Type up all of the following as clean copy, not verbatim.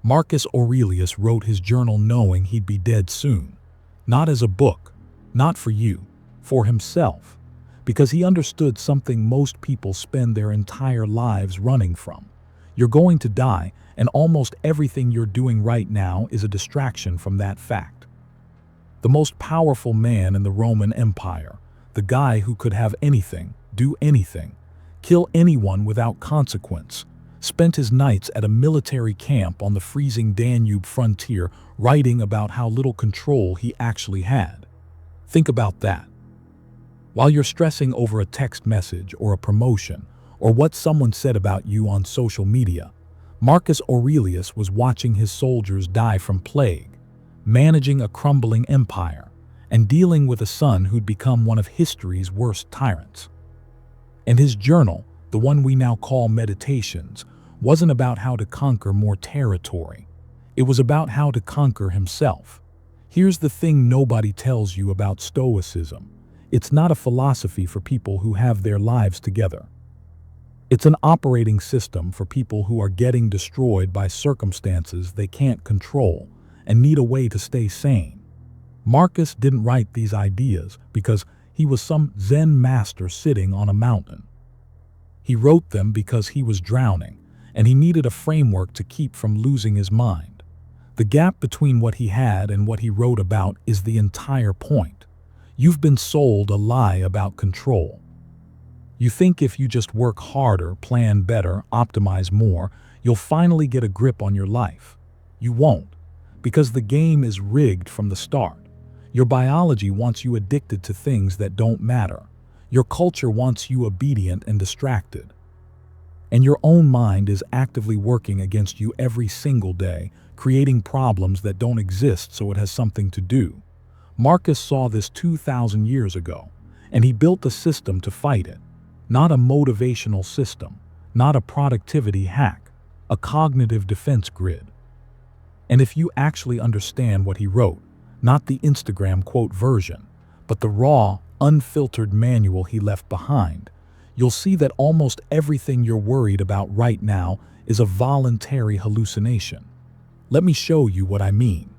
Marcus Aurelius wrote his journal knowing he'd be dead soon. Not as a book, not for you, for himself, because he understood something most people spend their entire lives running from. You're going to die, and almost everything you're doing right now is a distraction from that fact. The most powerful man in the Roman Empire, the guy who could have anything, do anything, kill anyone without consequence, spent his nights at a military camp on the freezing Danube frontier writing about how little control he actually had. Think about that. While you're stressing over a text message or a promotion or what someone said about you on social media, Marcus Aurelius was watching his soldiers die from plague, managing a crumbling empire, and dealing with a son who'd become one of history's worst tyrants. And his journal, the one we now call Meditations, wasn't about how to conquer more territory. It was about how to conquer himself. Here's the thing nobody tells you about Stoicism. It's not a philosophy for people who have their lives together. It's an operating system for people who are getting destroyed by circumstances they can't control and need a way to stay sane. Marcus didn't write these ideas because he was some Zen master sitting on a mountain. He wrote them because he was drowning, and he needed a framework to keep from losing his mind. The gap between what he had and what he wrote about is the entire point. You've been sold a lie about control. You think if you just work harder, plan better, optimize more, you'll finally get a grip on your life. You won't, because the game is rigged from the start. Your biology wants you addicted to things that don't matter. Your culture wants you obedient and distracted. And your own mind is actively working against you every single day, creating problems that don't exist so it has something to do. Marcus saw this 2,000 years ago, and he built a system to fight it. Not a motivational system, not a productivity hack, a cognitive defense grid. And if you actually understand what he wrote, not the Instagram quote version, but the raw, unfiltered manual he left behind, you'll see that almost everything you're worried about right now is a voluntary hallucination. Let me show you what I mean.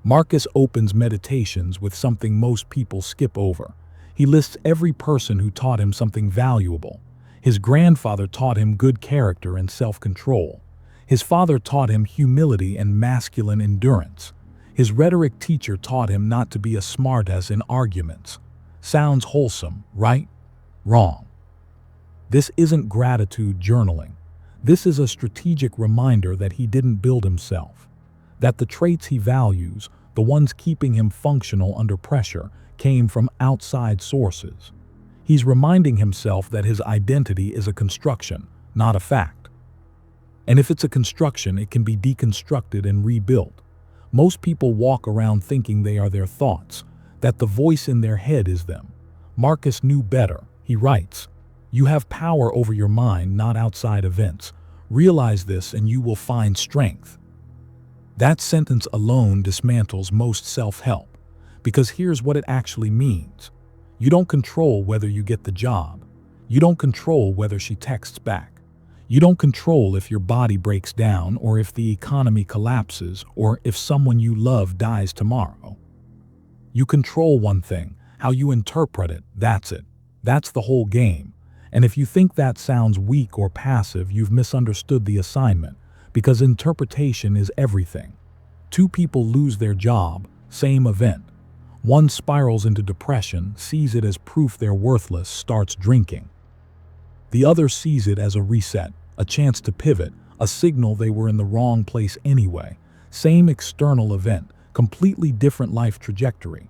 Marcus opens Meditations with something most people skip over. He lists every person who taught him something valuable. His grandfather taught him good character and self-control. His father taught him humility and masculine endurance. His rhetoric teacher taught him not to be a smartass in arguments. Sounds wholesome, right? Wrong. This isn't gratitude journaling. This is a strategic reminder that he didn't build himself. That the traits he values, the ones keeping him functional under pressure, came from outside sources. He's reminding himself that his identity is a construction, not a fact. And if it's a construction, it can be deconstructed and rebuilt. Most people walk around thinking they are their thoughts, that the voice in their head is them. Marcus knew better. He writes, "You have power over your mind, not outside events. Realize this and you will find strength." That sentence alone dismantles most self-help, because here's what it actually means. You don't control whether you get the job. You don't control whether she texts back. You don't control if your body breaks down or if the economy collapses or if someone you love dies tomorrow. You control one thing, how you interpret it, that's it. That's the whole game. And if you think that sounds weak or passive, you've misunderstood the assignment, because interpretation is everything. Two people lose their job, same event. One spirals into depression, sees it as proof they're worthless, starts drinking. The other sees it as a reset, a chance to pivot, a signal they were in the wrong place anyway. Same external event, completely different life trajectory.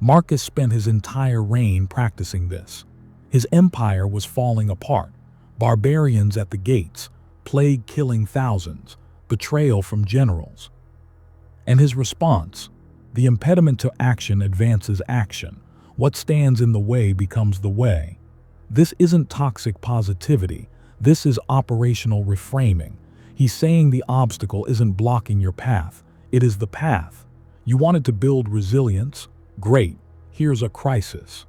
Marcus spent his entire reign practicing this. His empire was falling apart. Barbarians at the gates, plague killing thousands, betrayal from generals. And his response? The impediment to action advances action. What stands in the way becomes the way. This isn't toxic positivity. This is operational reframing. He's saying the obstacle isn't blocking your path. It is the path. You wanted to build resilience? Great. Here's a crisis.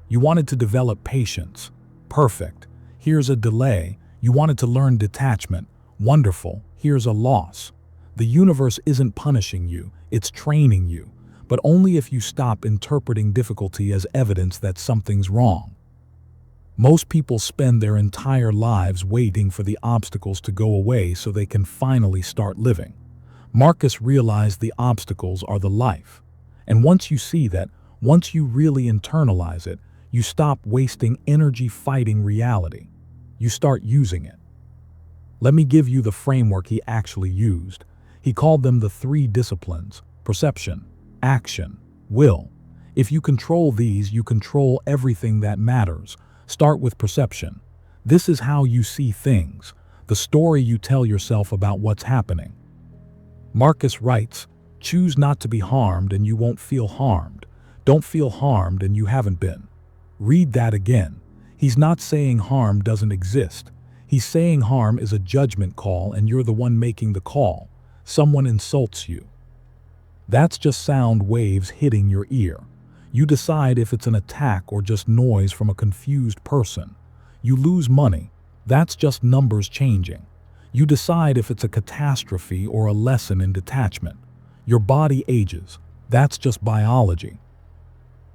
You wanted to develop patience? Perfect. Here's a delay. You wanted to learn detachment? Wonderful. here's a loss. The universe isn't punishing you, it's training you, but only if you stop interpreting difficulty as evidence that something's wrong. Most people spend their entire lives waiting for the obstacles to go away so they can finally start living. Marcus realized the obstacles are the life. And once you see that, once you really internalize it, you stop wasting energy fighting reality. You start using it. Let me give you the framework he actually used. He called them the 3 disciplines: perception, action, will. If you control these, you control everything that matters. Start with perception. This is how you see things, the story you tell yourself about what's happening. Marcus writes, choose not to be harmed and you won't feel harmed. Don't feel harmed and you haven't been. Read that again. He's not saying harm doesn't exist. He's saying harm is a judgment call and you're the one making the call. Someone insults you. That's just sound waves hitting your ear. You decide if it's an attack or just noise from a confused person. You lose money. That's just numbers changing. You decide if it's a catastrophe or a lesson in detachment. Your body ages. That's just biology.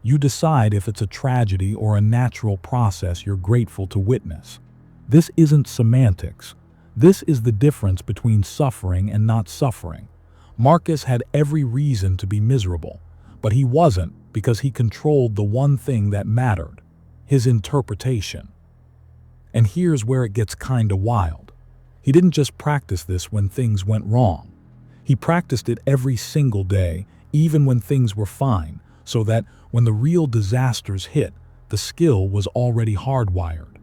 You decide if it's a tragedy or a natural process you're grateful to witness. This isn't semantics. This is the difference between suffering and not suffering. Marcus had every reason to be miserable, but he wasn't because he controlled the one thing that mattered, his interpretation. And here's where it gets kinda wild. He didn't just practice this when things went wrong. He practiced it every single day, even when things were fine, so that when the real disasters hit, the skill was already hardwired.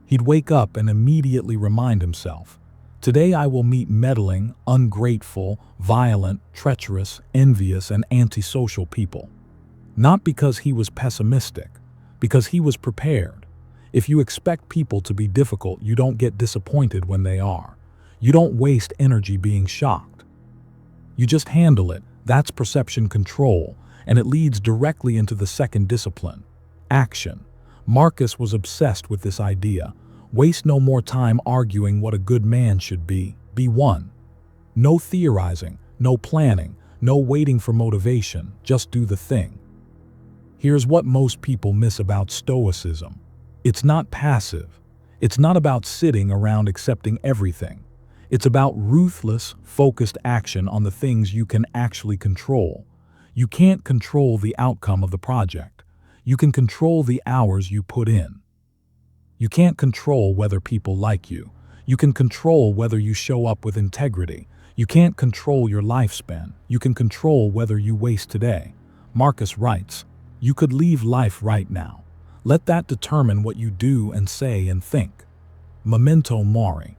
He'd wake up and immediately remind himself, today I will meet meddling, ungrateful, violent, treacherous, envious, and antisocial people. Not because he was pessimistic, because he was prepared. If you expect people to be difficult, you don't get disappointed when they are. You don't waste energy being shocked. You just handle it. That's perception control, and it leads directly into the second discipline, action. Marcus was obsessed with this idea. Waste no more time arguing what a good man should be. Be one. No theorizing, no planning, no waiting for motivation. Just do the thing. Here's what most people miss about Stoicism. It's not passive. It's not about sitting around accepting everything. It's about ruthless, focused action on the things you can actually control. You can't control the outcome of the project. You can control the hours you put in. You can't control whether people like you. You can control whether you show up with integrity. You can't control your lifespan. You can control whether you waste today. Marcus writes, you could leave life right now. Let that determine what you do and say and think. Memento Mori.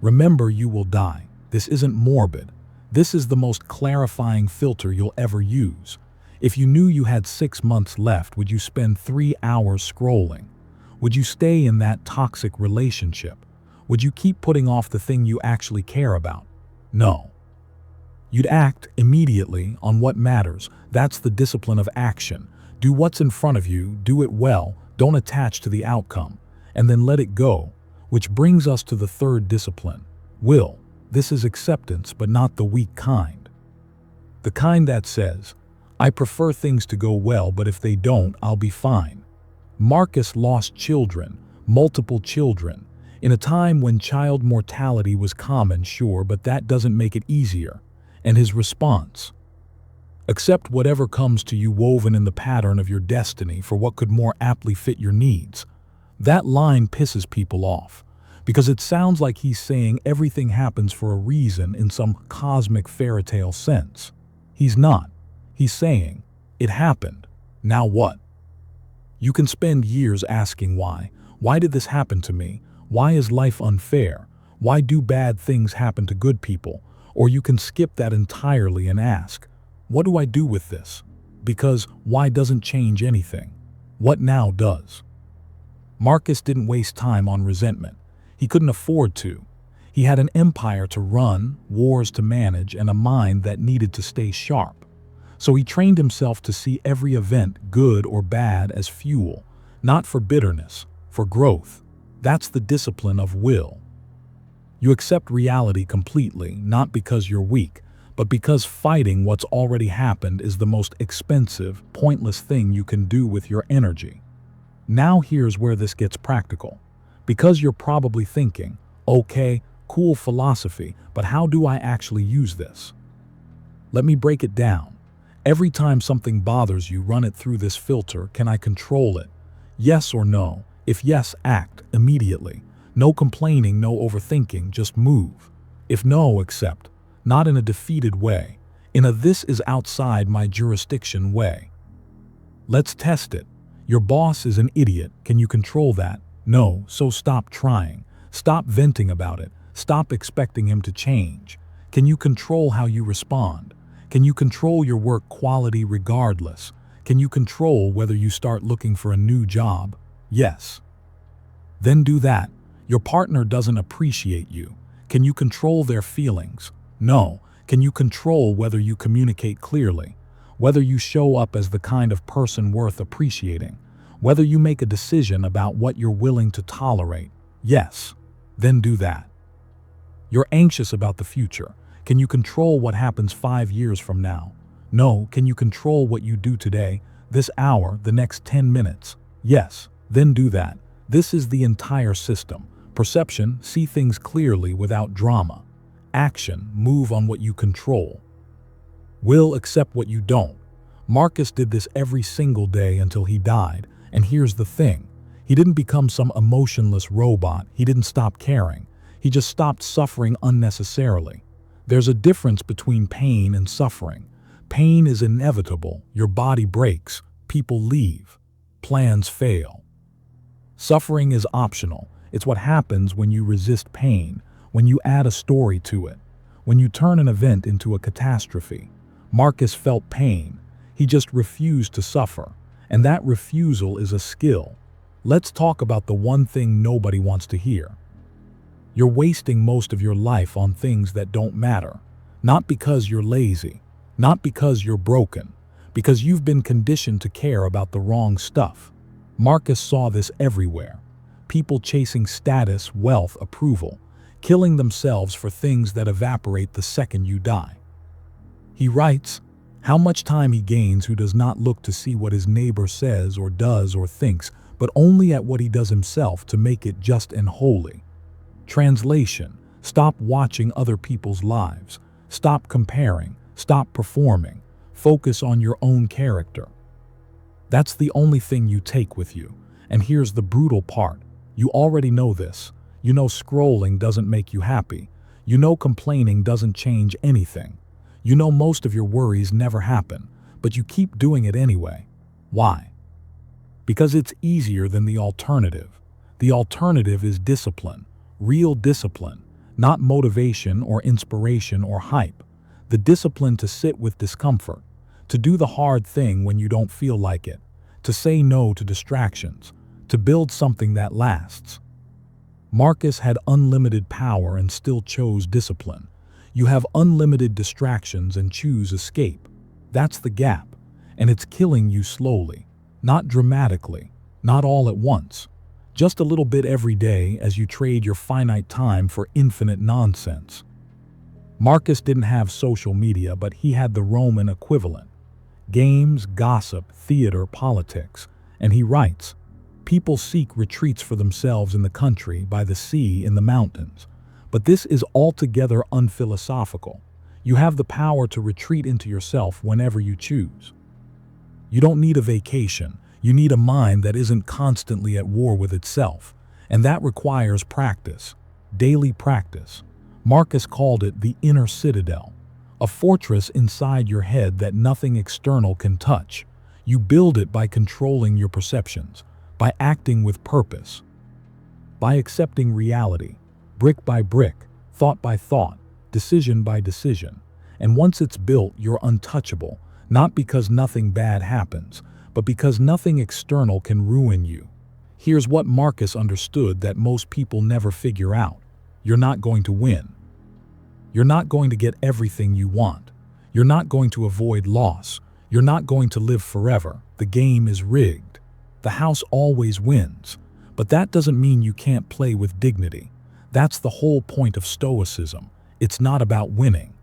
Remember you will die. This isn't morbid. This is the most clarifying filter you'll ever use. If you knew you had 6 months left, would you spend 3 hours scrolling? Would you stay in that toxic relationship? Would you keep putting off the thing you actually care about? No. You'd act immediately on what matters. That's the discipline of action. Do what's in front of you, do it well, don't attach to the outcome, and then let it go, which brings us to the third discipline, will. This is acceptance, but not the weak kind. The kind that says, I prefer things to go well, but if they don't, I'll be fine. Marcus lost children, multiple children, in a time when child mortality was common, sure, but that doesn't make it easier. And his response, accept whatever comes to you woven in the pattern of your destiny for what could more aptly fit your needs. That line pisses people off, because it sounds like he's saying everything happens for a reason in some cosmic fairy tale sense. He's not. He's saying, it happened. Now what? You can spend years asking why. Why did this happen to me? Why is life unfair? Why do bad things happen to good people? Or you can skip that entirely and ask, what do I do with this? Because why doesn't change anything? What now does? Marcus didn't waste time on resentment. He couldn't afford to. He had an empire to run, wars to manage, and a mind that needed to stay sharp. So he trained himself to see every event, good or bad, as fuel, not for bitterness, for growth. That's the discipline of will. You accept reality completely, not because you're weak, but because fighting what's already happened is the most expensive, pointless thing you can do with your energy. Now here's where this gets practical. Because you're probably thinking, okay, cool philosophy, but how do I actually use this? Let me break it down. Every time something bothers you, run it through this filter. Can I control it? Yes or no? If yes, act immediately. No complaining, no overthinking, just move. If no, accept. Not in a defeated way, in a "this is outside my jurisdiction" way. Let's test it. Your boss is an idiot. Can you control that? No, so stop trying. Stop venting about it. Stop expecting him to change. Can you control how you respond? Can you control your work quality regardless? Can you control whether you start looking for a new job? Yes. Then do that. Your partner doesn't appreciate you. Can you control their feelings? No. Can you control whether you communicate clearly? Whether you show up as the kind of person worth appreciating? Whether you make a decision about what you're willing to tolerate? Yes. Then do that. You're anxious about the future. Can you control what happens 5 years from now? No. Can you control what you do today, this hour, the next 10 minutes? Yes. Then do that. This is the entire system. Perception, see things clearly without drama. Action, move on what you control. Will, accept what you don't. Marcus did this every single day until he died, and here's the thing. He didn't become some emotionless robot. He didn't stop caring. He just stopped suffering unnecessarily. There's a difference between pain and suffering. Pain is inevitable. Your body breaks. People leave. Plans fail. Suffering is optional. It's what happens when you resist pain, when you add a story to it, when you turn an event into a catastrophe. Marcus felt pain. He just refused to suffer. And that refusal is a skill. Let's talk about the one thing nobody wants to hear. You're wasting most of your life on things that don't matter. Not because you're lazy, not because you're broken, because you've been conditioned to care about the wrong stuff. Marcus saw this everywhere. People chasing status, wealth, approval, killing themselves for things that evaporate the second you die. He writes how much time he gains who does not look to see what his neighbor says or does or thinks, but only at what he does himself to make it just and holy. Translation: stop watching other people's lives. Stop comparing. Stop performing. Focus on your own character. That's the only thing you take with you. And here's the brutal part. You already know this. You know scrolling doesn't make you happy. You know complaining doesn't change anything. You know most of your worries never happen, but you keep doing it anyway. Why? Because it's easier than the alternative. The alternative is discipline. Real discipline. Not motivation or inspiration or hype. The discipline to sit with discomfort. To do the hard thing when you don't feel like it. To say no to distractions. To build something that lasts. Marcus had unlimited power and still chose discipline. You have unlimited distractions and choose escape. That's the gap, and it's killing you slowly. Not dramatically, not all at once. Just a little bit every day as you trade your finite time for infinite nonsense. Marcus didn't have social media, but he had the Roman equivalent. Games, gossip, theater, politics. And he writes, people seek retreats for themselves in the country, by the sea, in the mountains. But this is altogether unphilosophical. You have the power to retreat into yourself whenever you choose. You don't need a vacation. You need a mind that isn't constantly at war with itself. And that requires practice. Daily practice. Marcus called it the inner citadel. A fortress inside your head that nothing external can touch. You build it by controlling your perceptions, by acting with purpose, by accepting reality, brick by brick, thought by thought, decision by decision. And once it's built, you're untouchable, not because nothing bad happens, but because nothing external can ruin you. Here's what Marcus understood that most people never figure out. You're not going to win. You're not going to get everything you want. You're not going to avoid loss. You're not going to live forever. The game is rigged. The house always wins. But that doesn't mean you can't play with dignity. That's the whole point of Stoicism. It's not about winning.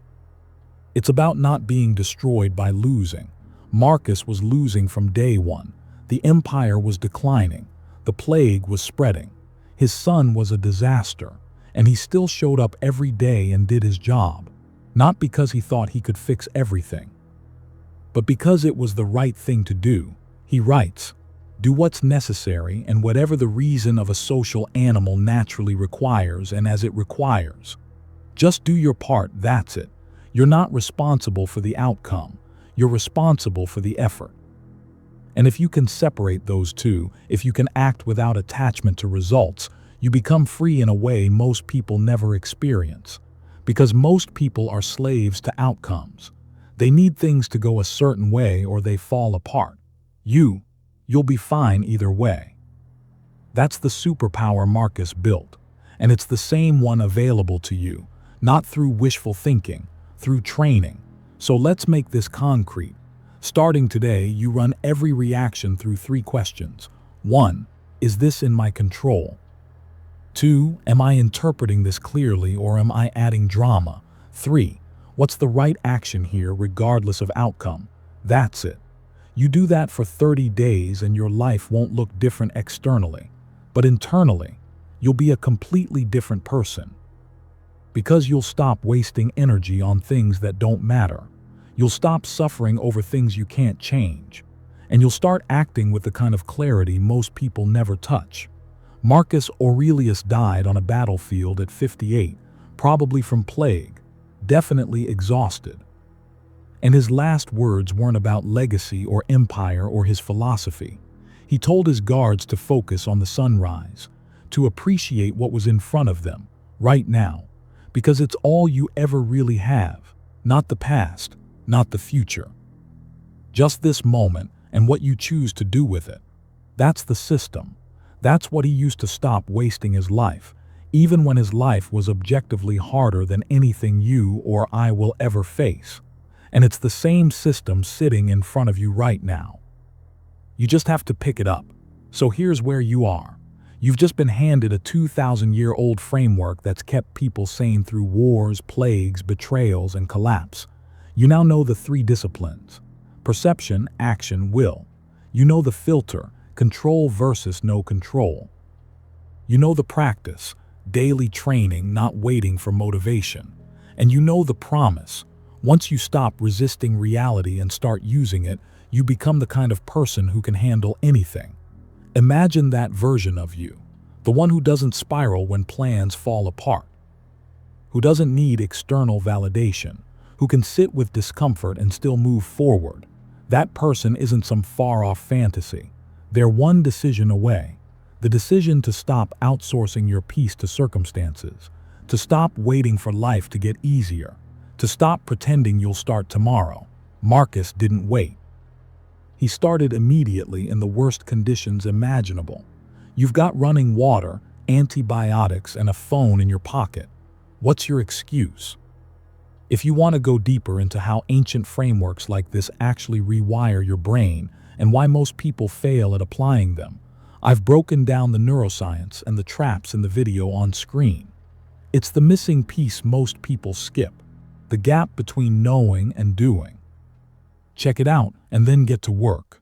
It's about not being destroyed by losing. Marcus was losing from day one. The empire was declining. The plague was spreading. His son was a disaster, and he still showed up every day and did his job. Not because he thought he could fix everything, but because it was the right thing to do. He writes, "Do what's necessary and whatever the reason of a social animal naturally requires and as it requires. Just do your part, that's it. You're not responsible for the outcome. You're responsible for the effort." And if you can separate those two, if you can act without attachment to results, you become free in a way most people never experience. Because most people are slaves to outcomes. They need things to go a certain way or they fall apart. You'll be fine either way. That's the superpower Marcus built, and it's the same one available to you, not through wishful thinking, through training. So let's make this concrete. Starting today, you run every reaction through 3 questions. 1. Is this in my control? 2. Am I interpreting this clearly or am I adding drama? 3. What's the right action here regardless of outcome? That's it. You do that for 30 days and your life won't look different externally, but internally, you'll be a completely different person. Because you'll stop wasting energy on things that don't matter. You'll stop suffering over things you can't change. And you'll start acting with the kind of clarity most people never touch. Marcus Aurelius died on a battlefield at 58, probably from plague, definitely exhausted. And his last words weren't about legacy or empire or his philosophy. He told his guards to focus on the sunrise, to appreciate what was in front of them, right now, because it's all you ever really have, not the past, not the future. Just this moment and what you choose to do with it. That's the system. That's what he used to stop wasting his life, even when his life was objectively harder than anything you or I will ever face. And it's the same system sitting in front of you right now. You just have to pick it up. So here's where you are. You've just been handed a 2,000-year-old framework that's kept people sane through wars, plagues, betrayals, and collapse. You now know the 3 disciplines: perception, action, will. You know the filter, control versus no control. You know the practice, daily training, not waiting for motivation. And you know the promise. Once you stop resisting reality and start using it, you become the kind of person who can handle anything. Imagine that version of you, the one who doesn't spiral when plans fall apart, who doesn't need external validation, who can sit with discomfort and still move forward. That person isn't some far-off fantasy. They're one decision away. The decision to stop outsourcing your peace to circumstances, to stop waiting for life to get easier, to stop pretending you'll start tomorrow. Marcus didn't wait. He started immediately in the worst conditions imaginable. You've got running water, antibiotics, and a phone in your pocket. What's your excuse? If you want to go deeper into how ancient frameworks like this actually rewire your brain and why most people fail at applying them, I've broken down the neuroscience and the traps in the video on screen. It's the missing piece most people skip. The gap between knowing and doing. Check it out and then get to work.